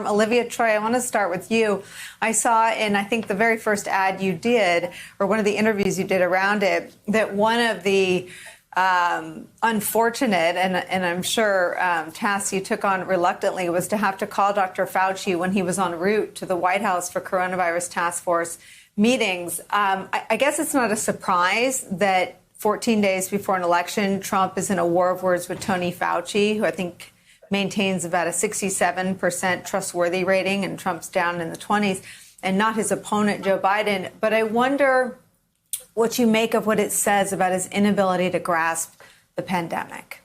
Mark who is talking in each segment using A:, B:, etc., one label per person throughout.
A: Olivia Troye, I want to start with you. I saw in, I think, the very first ad you did, or one of the interviews you did around it, that one of the unfortunate and I'm sure tasks you took on reluctantly was to have to call Dr. Fauci when he was en route to the White House for coronavirus task force meetings. I guess it's not a surprise that 14 days before an election, Trump is in a war of words with Tony Fauci, who I think maintains about a 67% trustworthy rating, and Trump's down in the 20s, and not his opponent, Joe Biden. But I wonder what you make of what it says about his inability to grasp the pandemic.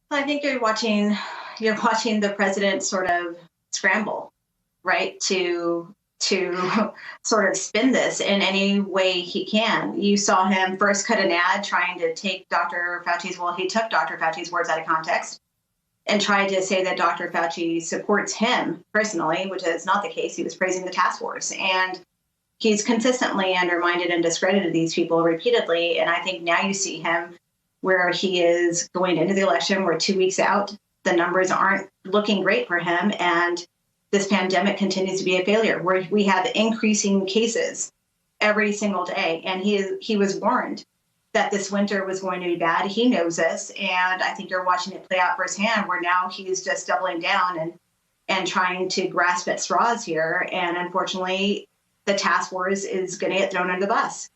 B: I think you're watching the president sort of scramble, right, to sort of spin this in any way he can. You saw him first cut an ad trying to take he took Dr. Fauci's words out of context and tried to say that Dr. Fauci supports him personally, which is not the case. He was praising the task force. And he's consistently undermined and discredited these people repeatedly. And I think now you see him where he is going into the election. We're 2 weeks out. The numbers aren't looking great for him. And this pandemic continues to be a failure, where we have increasing cases every single day. And he was warned that this winter was going to be bad. He knows this. And I think you're watching it play out firsthand, where now he's just doubling down and trying to grasp at straws here. And unfortunately, the task force is going to get thrown under the bus.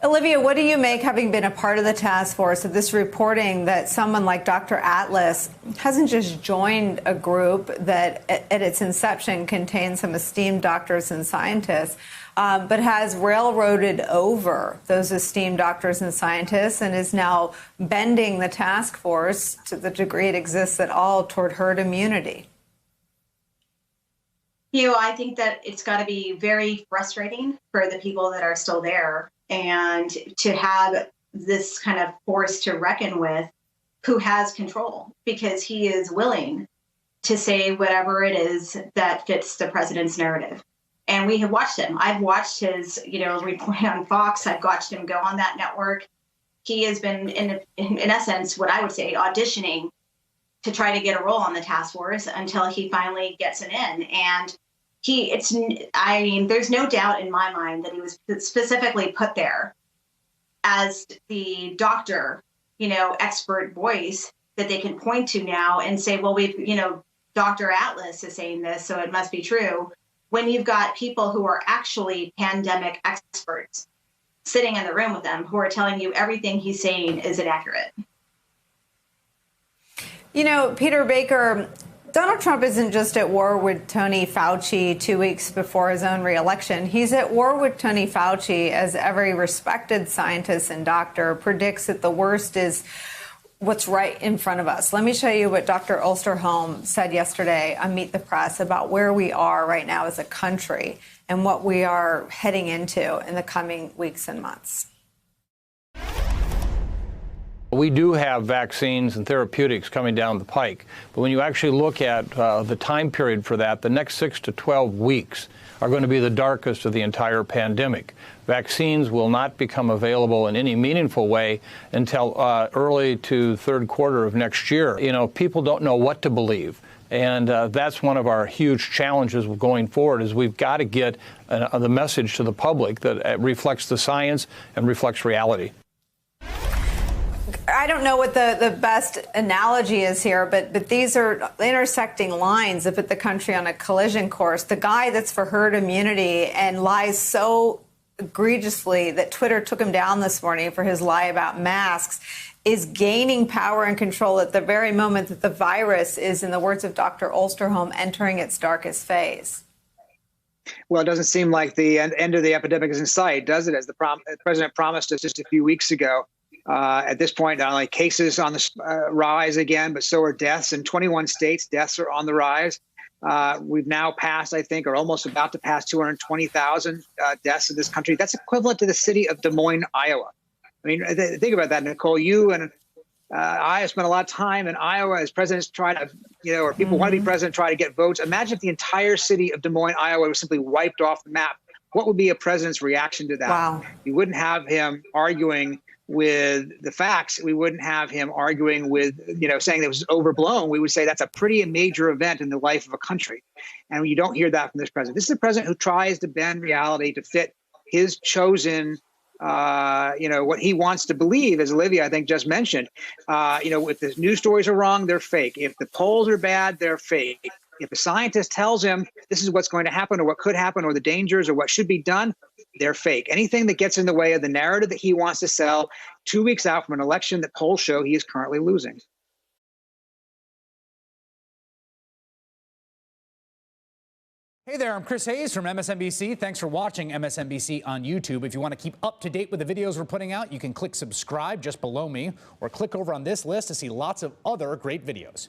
A: Olivia, what do you make, having been a part of the task force, of this reporting that someone like Dr. Atlas hasn't just joined a group that at its inception contained some esteemed doctors and scientists, but has railroaded over those esteemed doctors and scientists and is now bending the task force, to the degree it exists at all, toward herd immunity?
B: I think that it's got to be very frustrating for the people that are still there, and to have this kind of force to reckon with who has control, because he is willing to say whatever it is that fits the president's narrative. And we have watched him. I've watched his, report on Fox. I've watched him go on that network. He has been, in essence, what I would say, auditioning to try to get a role on the task force until he finally gets it in. And there's no doubt in my mind that he was specifically put there as the doctor, expert voice that they can point to now and say, well, Dr. Atlas is saying this, so it must be true. When you've got people who are actually pandemic experts sitting in the room with them who are telling you everything he's saying is inaccurate.
A: Peter Baker, Donald Trump isn't just at war with Tony Fauci 2 weeks before his own reelection. He's at war with Tony Fauci, as every respected scientist and doctor predicts that the worst is what's right in front of us. Let me show you what Dr. Osterholm said yesterday on Meet the Press about where we are right now as a country and what we are heading into in the coming weeks and months.
C: We do have vaccines and therapeutics coming down the pike, but when you actually look at the time period for that, the next 6 to 12 weeks are going to be the darkest of the entire pandemic. Vaccines will not become available in any meaningful way until early to third quarter of next year. People don't know what to believe. And that's one of our huge challenges going forward, is we've got to get the message to the public that reflects the science and reflects reality.
A: I don't know what the best analogy is here, but these are intersecting lines that put the country on a collision course. The guy that's for herd immunity and lies so egregiously that Twitter took him down this morning for his lie about masks is gaining power and control at the very moment that the virus is, in the words of Dr. Osterholm, entering its darkest phase.
D: Well, it doesn't seem like the end of the epidemic is in sight, does it? As the president promised us just a few weeks ago. At this point, not only cases on the rise again, but so are deaths. In 21 states, deaths are on the rise. We've now passed, I think, or almost about to pass 220,000 deaths in this country. That's equivalent to the city of Des Moines, Iowa. I mean, think about that, Nicole. You and I have spent a lot of time in Iowa as presidents try to, or people want to be president, try to get votes. Imagine if the entire city of Des Moines, Iowa was simply wiped off the map. What would be a president's reaction to that?
A: Wow.
D: You wouldn't have him arguing with the facts, we wouldn't have him arguing with, saying that it was overblown. We would say that's a pretty major event in the life of a country. And you don't hear that from this president. This is a president who tries to bend reality to fit his chosen, what he wants to believe, as Olivia, I think, just mentioned. If the news stories are wrong, they're fake. If the polls are bad, they're fake. If a scientist tells him this is what's going to happen or what could happen or the dangers or what should be done, they're fake. Anything that gets in the way of the narrative that he wants to sell 2 weeks out from an election that polls show he is currently losing.
E: Hey there, I'm Chris Hayes from MSNBC. Thanks for watching MSNBC on YouTube. If you want to keep up to date with the videos we're putting out, you can click subscribe just below me or click over on this list to see lots of other great videos.